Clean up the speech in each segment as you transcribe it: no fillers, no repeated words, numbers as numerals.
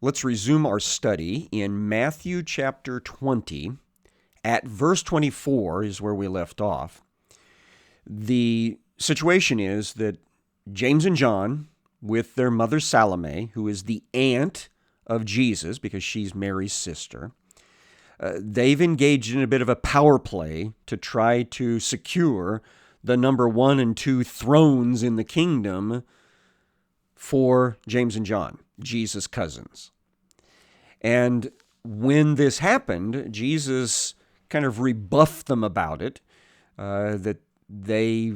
Let's resume our study in Matthew chapter 20. At verse 24 is where we left off. The situation is that James and John, with their mother Salome, who is the aunt of Jesus because she's Mary's sister, they've engaged in a bit of a power play to try to secure the number 1 and 2 thrones in the kingdom for James and John, Jesus' cousins. And when this happened, Jesus kind of rebuffed them about it, that they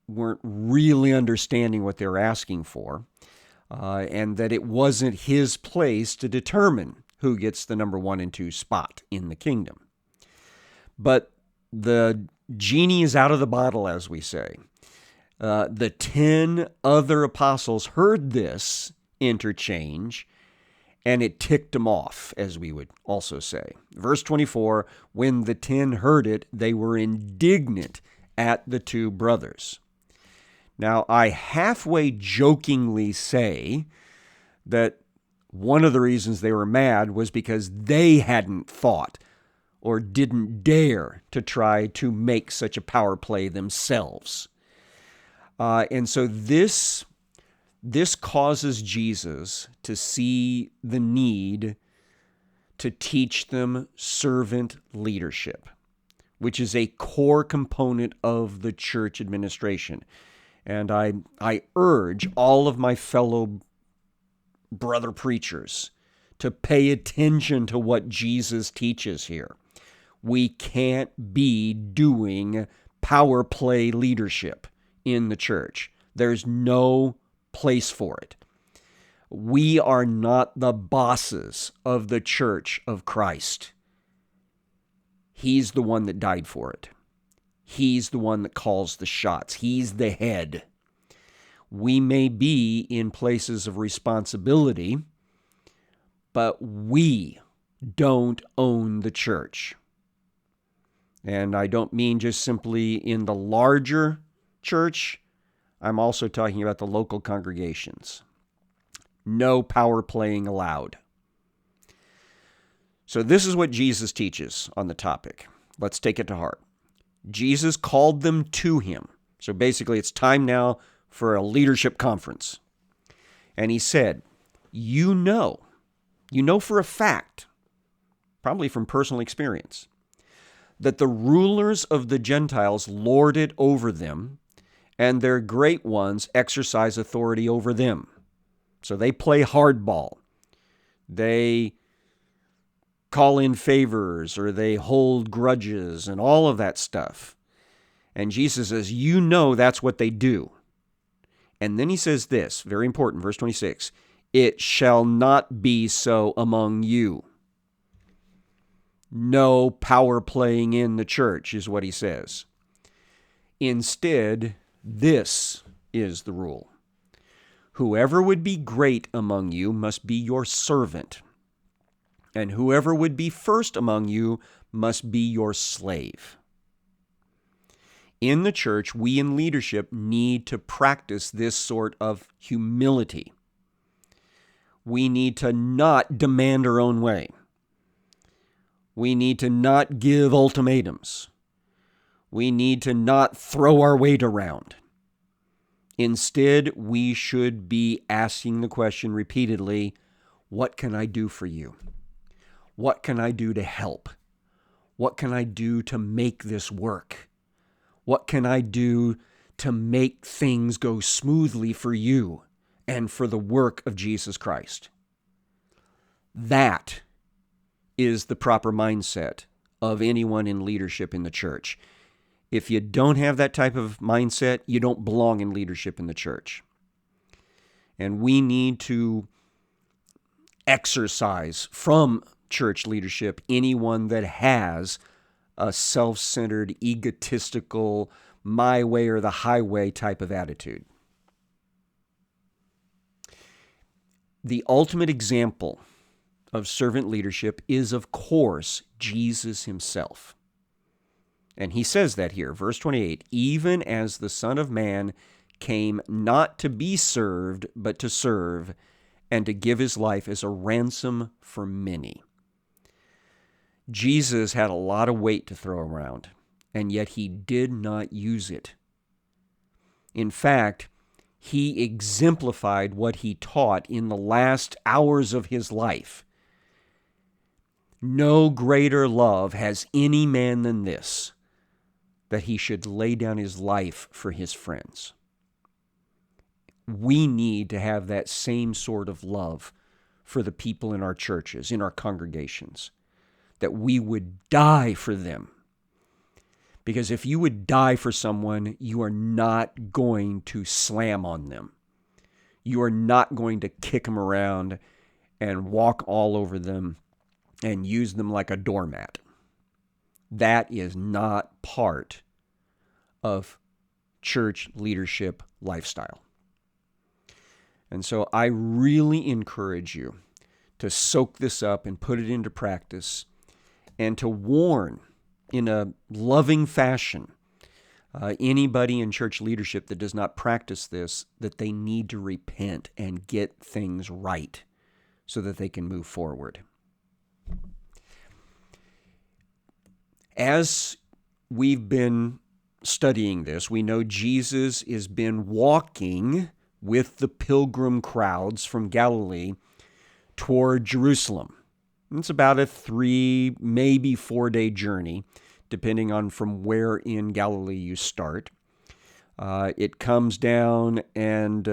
weren't really understanding what they were asking for, and that it wasn't his place to determine who gets the number 1 and 2 spot in the kingdom. But the genie is out of the bottle, as we say. The 10 other apostles heard this interchange, and it ticked them off, as we would also say. Verse 24, when the 10 heard it, they were indignant at the 2 brothers. Now, I halfway jokingly say that one of the reasons they were mad was because they hadn't thought or didn't dare to try to make such a power play themselves. And so this causes Jesus to see the need to teach them servant leadership, which is a core component of the church administration. And I urge all of my fellow brother preachers to pay attention to what Jesus teaches here. We can't be doing power play leadership in the church. There's no place for it. We are not the bosses of the church of Christ. He's the one that died for it. He's the one that calls the shots. He's the head. We may be in places of responsibility, but we don't own the church. And I don't mean just simply in the larger church. I'm also talking about the local congregations. No power playing allowed. So this is what Jesus teaches on the topic. Let's take it to heart. Jesus called them to him. So basically, it's time now for a leadership conference. And he said, you know for a fact, probably from personal experience, that the rulers of the Gentiles lord it over them, and their great ones exercise authority over them. So they play hardball. They call in favors, or they hold grudges, and all of that stuff. And Jesus says, you know that's what they do. And then he says this, very important, verse 26, it shall not be so among you. No power playing in the church is what he says. Instead, this is the rule. Whoever would be great among you must be your servant, and whoever would be first among you must be your slave. In the church, we in leadership need to practice this sort of humility. We need to not demand our own way. We need to not give ultimatums. We need to not throw our weight around. Instead, we should be asking the question repeatedly, what can I do for you? What can I do to help? What can I do to make this work? What can I do to make things go smoothly for you and for the work of Jesus Christ? That is the proper mindset of anyone in leadership in the church. If you don't have that type of mindset, you don't belong in leadership in the church. And we need to exercise from church leadership anyone that has a self-centered, egotistical, my way or the highway type of attitude. The ultimate example of servant leadership is, of course, Jesus himself. And he says that here, verse 28, even as the Son of Man came not to be served, but to serve, and to give his life as a ransom for many. Jesus had a lot of weight to throw around, and yet he did not use it. In fact, he exemplified what he taught in the last hours of his life. No greater love has any man than this, that he should lay down his life for his friends. We need to have that same sort of love for the people in our churches, in our congregations, that we would die for them. Because if you would die for someone, you are not going to slam on them. You are not going to kick them around and walk all over them and use them like a doormat. That is not part of church leadership lifestyle. And so I really encourage you to soak this up and put it into practice and to warn in a loving fashion anybody in church leadership that does not practice this, that they need to repent and get things right so that they can move forward. As we've been studying this, we know Jesus has been walking with the pilgrim crowds from Galilee toward Jerusalem. It's about a 3, maybe 4-day journey, depending on from where in Galilee you start. It comes down and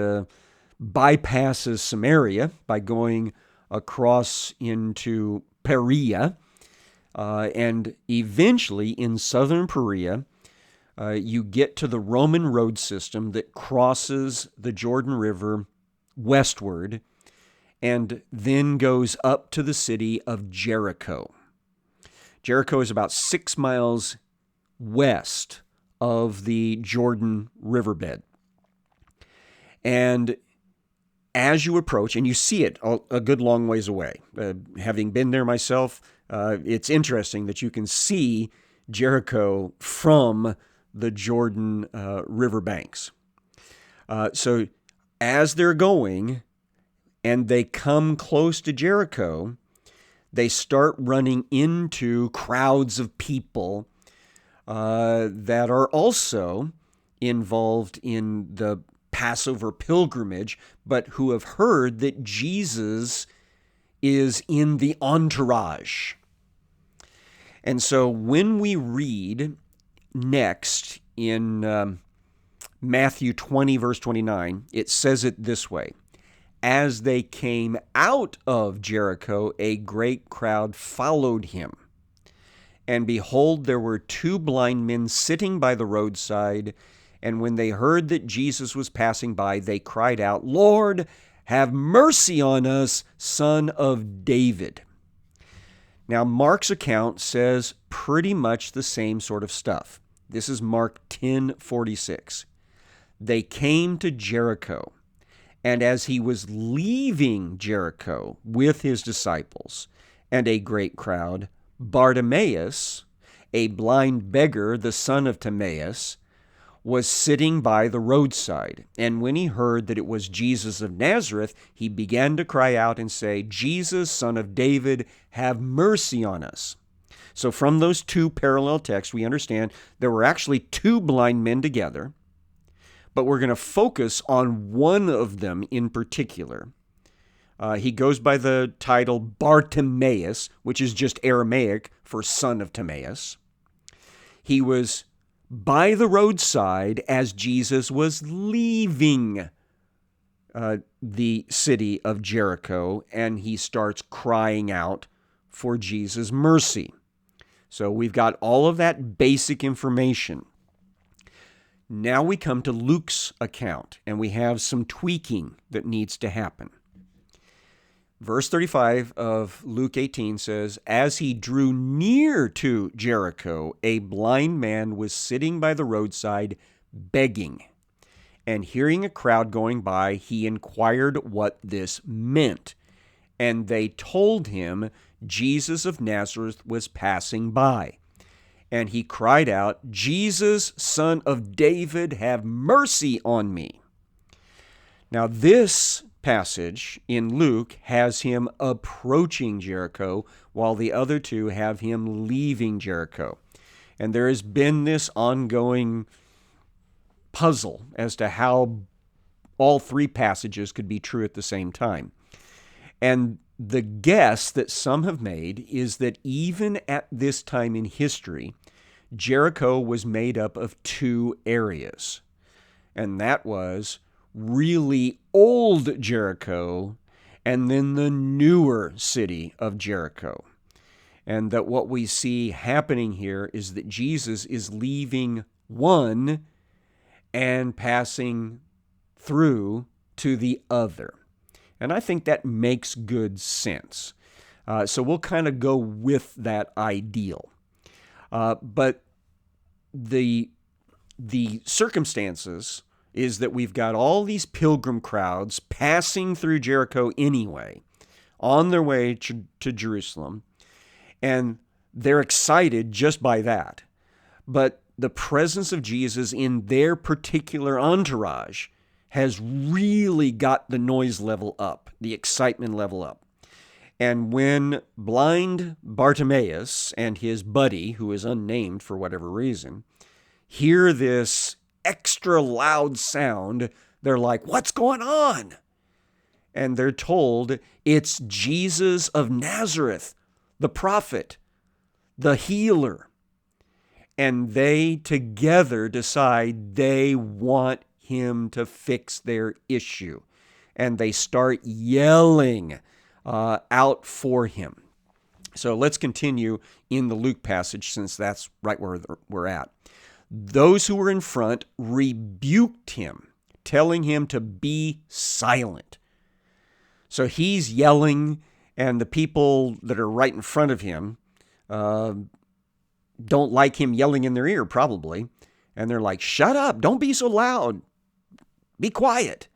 bypasses Samaria by going across into Perea, and eventually in southern Perea, you get to the Roman road system that crosses the Jordan River westward and then goes up to the city of Jericho. Jericho is about 6 miles west of the Jordan riverbed. And as you approach, and you see it a good long ways away, having been there myself, it's interesting that you can see Jericho from the Jordan river banks. So as they're going and they come close to Jericho, they start running into crowds of people that are also involved in the Passover pilgrimage, but who have heard that Jesus is in the entourage. And so when we read next in Matthew 20, verse 29, it says it this way: as they came out of Jericho, a great crowd followed him. And behold, there were 2 blind men sitting by the roadside. And when they heard that Jesus was passing by, they cried out, "Lord, have mercy on us, Son of David." Now, Mark's account says pretty much the same sort of stuff. This is Mark 10:46. They came to Jericho, and as he was leaving Jericho with his disciples and a great crowd, Bartimaeus, a blind beggar, the son of Timaeus, was sitting by the roadside. And when he heard that it was Jesus of Nazareth, he began to cry out and say, "Jesus, Son of David, have mercy on us." So from those 2 parallel texts, we understand there were actually 2 blind men together, but we're going to focus on one of them in particular. He goes by the title Bartimaeus, which is just Aramaic for son of Timaeus. He was by the roadside as Jesus was leaving the city of Jericho, and he starts crying out for Jesus' mercy. So we've got all of that basic information. Now we come to Luke's account, and we have some tweaking that needs to happen. Verse 35 of Luke 18 says, as he drew near to Jericho, a blind man was sitting by the roadside begging. And hearing a crowd going by, he inquired what this meant. And they told him Jesus of Nazareth was passing by. And he cried out, "Jesus, Son of David, have mercy on me." Now this passage in Luke has him approaching Jericho, while the other two have him leaving Jericho. And there has been this ongoing puzzle as to how all three passages could be true at the same time. And the guess that some have made is that even at this time in history, Jericho was made up of two areas. And that was really old Jericho and then the newer city of Jericho. And that what we see happening here is that Jesus is leaving one and passing through to the other. And I think that makes good sense. So we'll kind of go with that ideal. But the circumstances is that we've got all these pilgrim crowds passing through Jericho anyway, on their way to Jerusalem, and they're excited just by that. But the presence of Jesus in their particular entourage has really got the noise level up, the excitement level up. And when blind Bartimaeus and his buddy, who is unnamed for whatever reason, hear this extra loud sound, they're like, "What's going on?" And they're told it's Jesus of Nazareth, the prophet, the healer. And they together decide they want him to fix their issue. And they start yelling out for him. So let's continue in the Luke passage, since that's right where we're at. Those who were in front rebuked him, telling him to be silent. So he's yelling, and the people that are right in front of him don't like him yelling in their ear, probably. And they're like, "Shut up, don't be so loud. Be quiet."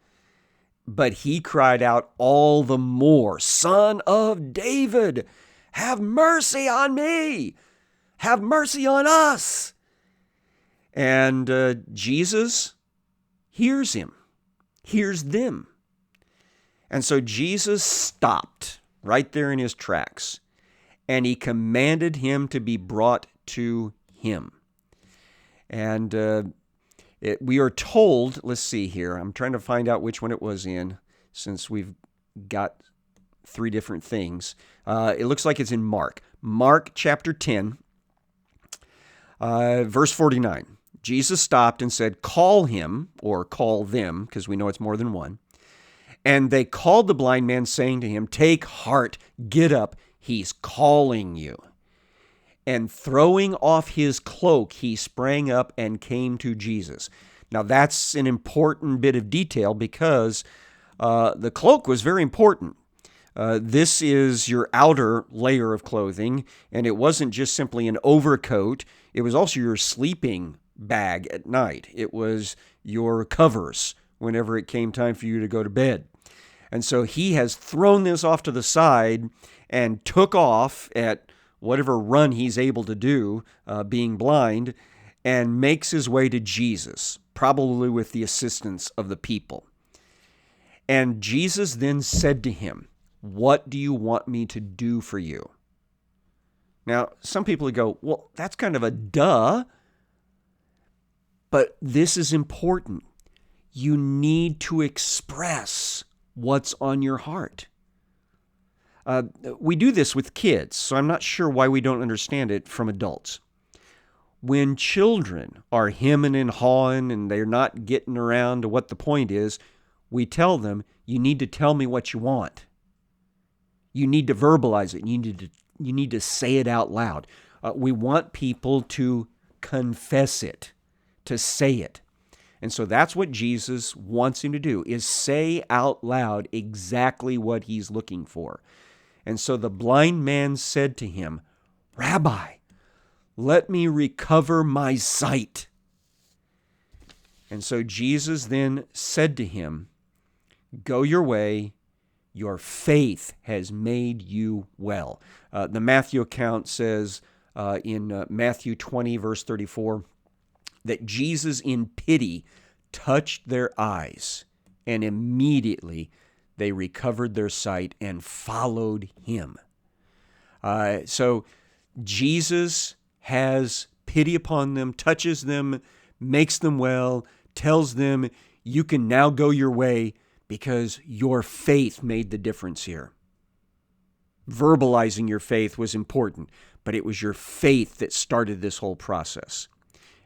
But he cried out all the more, "Son of David, have mercy on me. Have mercy on us." And Jesus hears him, hears them. And so Jesus stopped right there in his tracks, and he commanded him to be brought to him. And we are told, let's see here, I'm trying to find out which one it was in, since we've got three different things. It looks like it's in Mark. Mark chapter 10, verse 49. Jesus stopped and said, "Call him," or call them, because we know it's more than one. And they called the blind man, saying to him, "Take heart, get up, he's calling you." And throwing off his cloak, he sprang up and came to Jesus. Now that's an important bit of detail, because the cloak was very important. This is your outer layer of clothing, and it wasn't just simply an overcoat. It was also your sleeping bag at night. It was your covers whenever it came time for you to go to bed. And so he has thrown this off to the side and took off at whatever run he's able to do, being blind, and makes his way to Jesus, probably with the assistance of the people. And Jesus then said to him, "What do you want me to do for you?" Now, some people would go, "Well, that's kind of a duh." But this is important. You need to express what's on your heart. We do this with kids, so I'm not sure why we don't understand it from adults. When children are hemming and hawing and they're not getting around to what the point is, we tell them, "You need to tell me what you want. You need to verbalize it. You need to say it out loud." We want people to confess it, to say it. And so that's what Jesus wants him to do, is say out loud exactly what he's looking for. And so the blind man said to him, "Rabbi, let me recover my sight." And so Jesus then said to him, "Go your way, your faith has made you well." The Matthew account says in Matthew 20, verse 34, that Jesus in pity touched their eyes, and immediately they recovered their sight and followed him. So Jesus has pity upon them, touches them, makes them well, tells them, you can now go your way because your faith made the difference here. Verbalizing your faith was important, but it was your faith that started this whole process.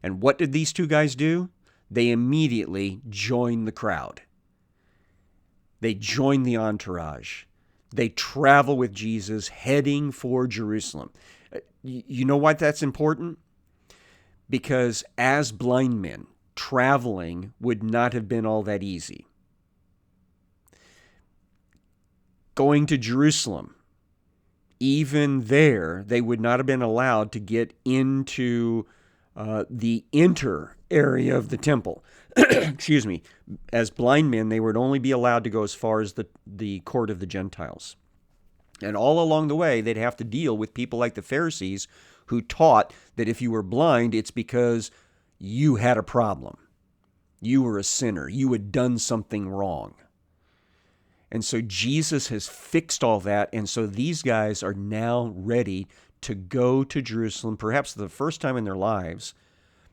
And what did these two guys do? They immediately joined the crowd. They joined the entourage. They travel with Jesus heading for Jerusalem. You know why that's important? Because as blind men, traveling would not have been all that easy. Going to Jerusalem, even there, they would not have been allowed to get into the inner area of the temple. Excuse me. As blind men, they would only be allowed to go as far as the court of the Gentiles. And all along the way, they'd have to deal with people like the Pharisees who taught that if you were blind, it's because you had a problem. You were a sinner. You had done something wrong. And so Jesus has fixed all that, and so these guys are now ready to go to Jerusalem, perhaps the first time in their lives,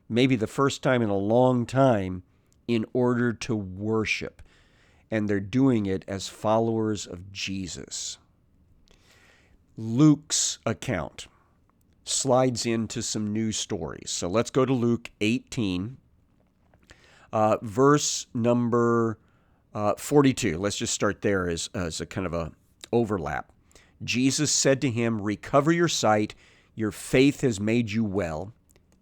maybe the first time in a long time, in order to worship. And they're doing it as followers of Jesus. Luke's account slides into some new stories. So let's go to Luke 18, verse number 42. Let's just start there as a kind of a overlap. Jesus said to him, "Recover your sight. Your faith has made you well."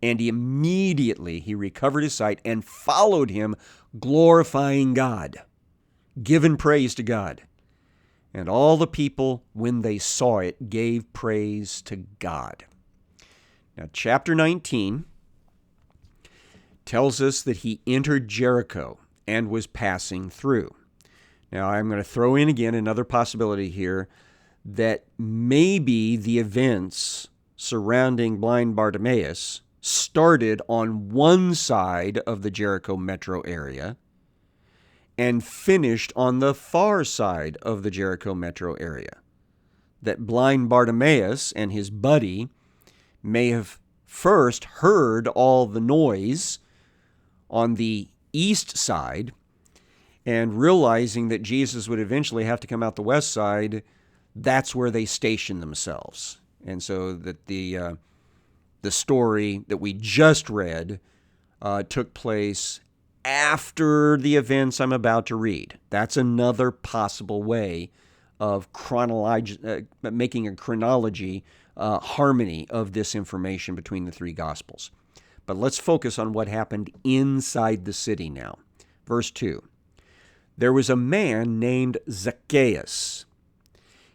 And immediately he recovered his sight and followed him, glorifying God, giving praise to God. And all the people, when they saw it, gave praise to God. Now, chapter 19 tells us that he entered Jericho and was passing through. Now, I'm going to throw in again another possibility here, that maybe the events surrounding blind Bartimaeus started on one side of the Jericho metro area and finished on the far side of the Jericho metro area. That blind Bartimaeus and his buddy may have first heard all the noise on the east side, and realizing that Jesus would eventually have to come out the west side, that's where they stationed themselves. And so that the story that we just read took place after the events I'm about to read. That's another possible way of making a chronology harmony of this information between the three Gospels. But let's focus on what happened inside the city now. Verse 2. There was a man named Zacchaeus.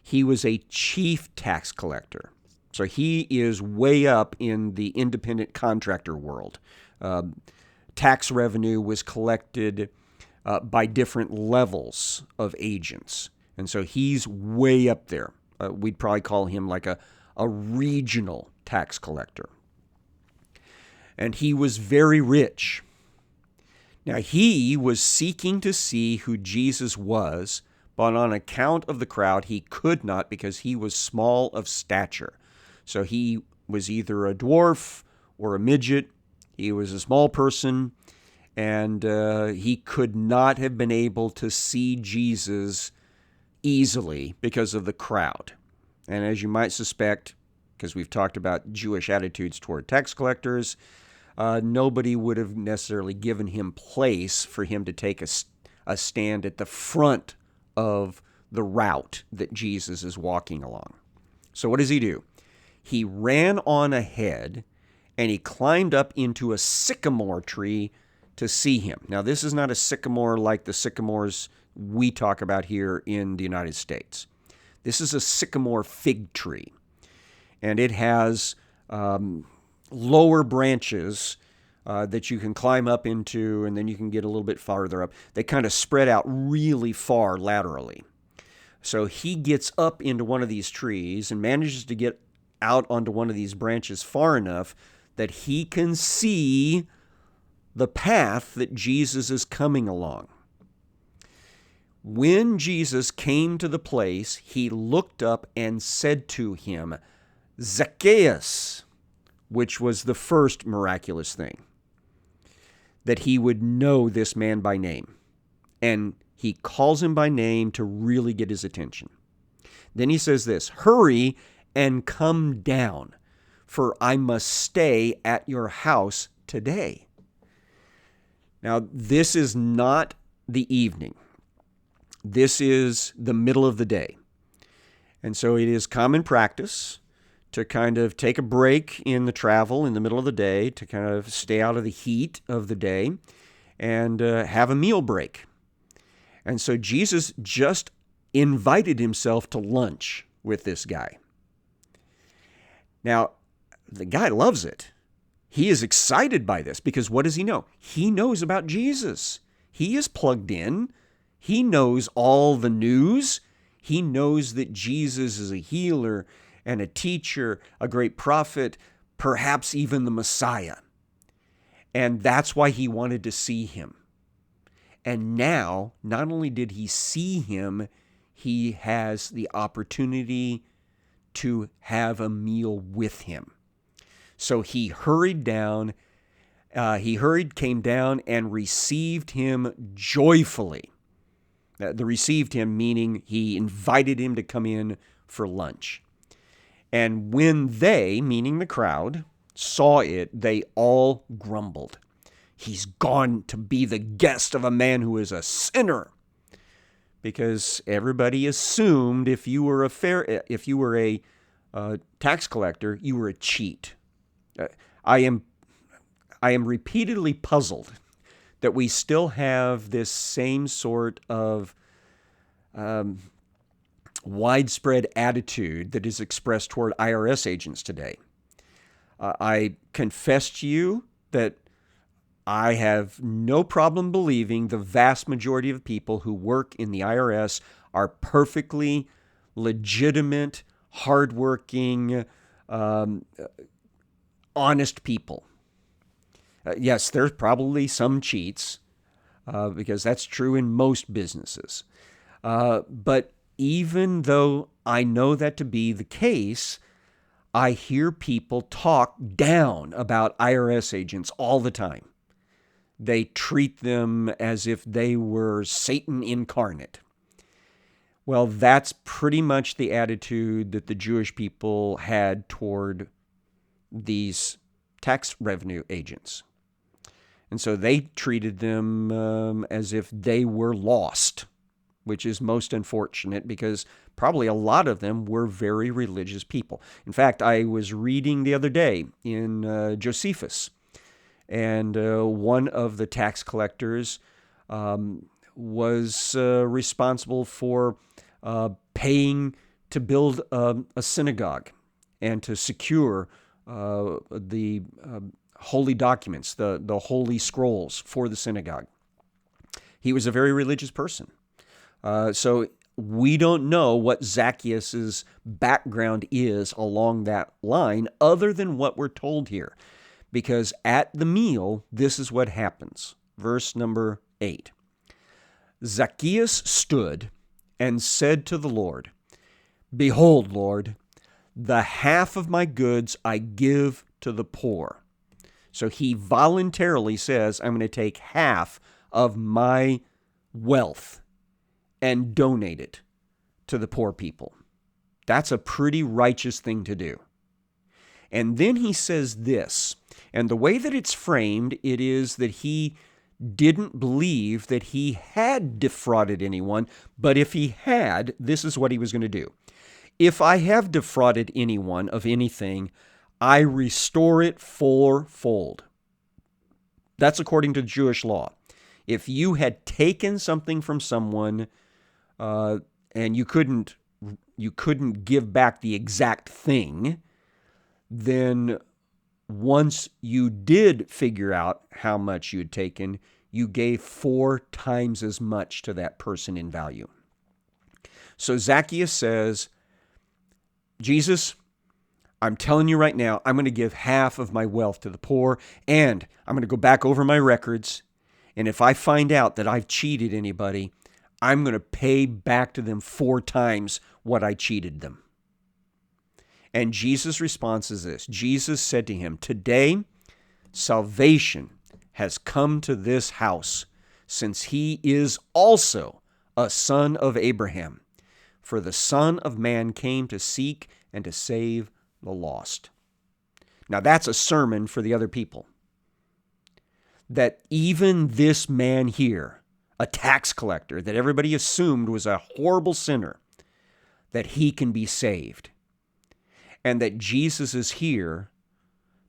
He was a chief tax collector. So he is way up in the independent contractor world. Tax revenue was collected by different levels of agents. And so he's way up there. We'd probably call him like a regional tax collector. And he was very rich. Now, he was seeking to see who Jesus was, but on account of the crowd, he could not because he was small of stature. So he was either a dwarf or a midget. He was a small person, and he could not have been able to see Jesus easily because of the crowd. And as you might suspect, because we've talked about Jewish attitudes toward tax collectors, nobody would have necessarily given him place for him to take a stand at the front of the route that Jesus is walking along. So what does he do? He ran on ahead and he climbed up into a sycamore tree to see him. Now, this is not a sycamore like the sycamores we talk about here in the United States. This is a sycamore fig tree, and it has lower branches that you can climb up into, and then you can get a little bit farther up. They kind of spread out really far laterally. So he gets up into one of these trees and manages to get out onto one of these branches far enough that he can see the path that Jesus is coming along. When Jesus came to the place, he looked up and said to him, Zacchaeus, which was the first miraculous thing, that he would know this man by name. And he calls him by name to really get his attention. Then he says this, hurry and come down, for I must stay at your house today. Now, this is not the evening. This is the middle of the day. And so it is common practice to kind of take a break in the travel in the middle of the day, to kind of stay out of the heat of the day and have a meal break. And so Jesus just invited himself to lunch with this guy. Now, the guy loves it. He is excited by this because what does he know? He knows about Jesus. He is plugged in. He knows all the news. He knows that Jesus is a healer and a teacher, a great prophet, perhaps even the Messiah. And that's why he wanted to see him. And now, not only did he see him, he has the opportunity to have a meal with him. So he hurried down, came down and received him joyfully. The received him meaning he invited him to come in for lunch. And when they, meaning the crowd, saw it, they all grumbled. He's gone to be the guest of a man who is a sinner. Because everybody assumed if you were a tax collector, you were a cheat. I am repeatedly puzzled that we still have this same sort of widespread attitude that is expressed toward IRS agents today. I confess to you that I have no problem believing the vast majority of people who work in the IRS are perfectly legitimate, hardworking, honest people. Yes, there's probably some cheats, because that's true in most businesses. But even though I know that to be the case, I hear people talk down about IRS agents all the time. They treat them as if they were Satan incarnate. Well, that's pretty much the attitude that the Jewish people had toward these tax revenue agents. And so they treated them as if they were lost, which is most unfortunate because probably a lot of them were very religious people. In fact, I was reading the other day in Josephus, and one of the tax collectors was responsible for paying to build a synagogue and to secure the holy documents, the holy scrolls for the synagogue. He was a very religious person. So we don't know what Zacchaeus' background is along that line other than what we're told here. Because at the meal, this is what happens. Verse number 8. Zacchaeus stood and said to the Lord, Behold, Lord, the half of my goods I give to the poor. So he voluntarily says, I'm going to take half of my wealth and donate it to the poor people. That's a pretty righteous thing to do. And then he says this, and the way that it's framed, it is that he didn't believe that he had defrauded anyone, but if he had, this is what he was going to do. If I have defrauded anyone of anything, I restore it fourfold. That's according to Jewish law. If you had taken something from someone and you couldn't give back the exact thing, then once you did figure out how much you had taken, you gave 4 times as much to that person in value. So Zacchaeus says, Jesus, I'm telling you right now, I'm going to give half of my wealth to the poor, and I'm going to go back over my records, and if I find out that I've cheated anybody, I'm going to pay back to them 4 times what I cheated them. And Jesus' response is this. Jesus said to him, today salvation has come to this house, since he is also a son of Abraham. For the Son of Man came to seek and to save the lost. Now that's a sermon for the other people. That even this man here, a tax collector that everybody assumed was a horrible sinner, that he can be saved. And that Jesus is here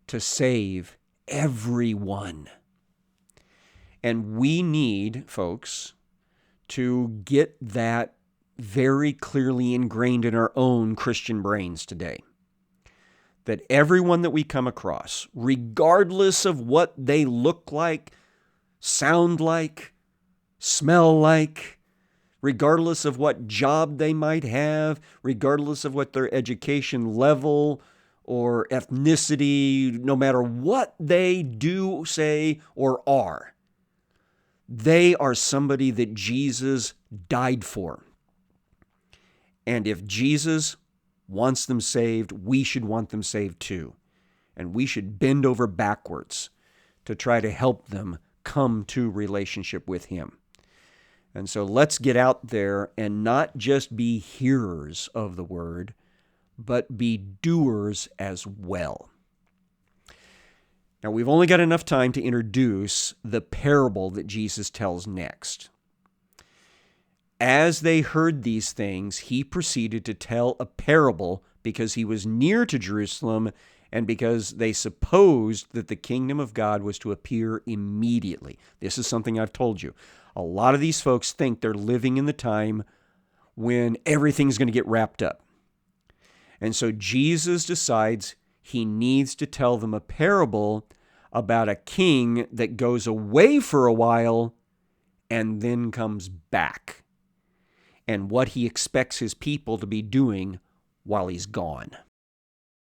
to save everyone. And we need, folks, to get that very clearly ingrained in our own Christian brains today. That everyone that we come across, regardless of what they look like, sound like, smell like, regardless of what job they might have, regardless of what their education level or ethnicity, no matter what they do, say, or are, they are somebody that Jesus died for. And if Jesus wants them saved, we should want them saved too. And we should bend over backwards to try to help them come to relationship with him. And so let's get out there and not just be hearers of the word, but be doers as well. Now, we've only got enough time to introduce the parable that Jesus tells next. As they heard these things, he proceeded to tell a parable because he was near to Jerusalem and because they supposed that the kingdom of God was to appear immediately. This is something I've told you. A lot of these folks think they're living in the time when everything's going to get wrapped up. And so Jesus decides he needs to tell them a parable about a king that goes away for a while and then comes back, and what he expects his people to be doing while he's gone.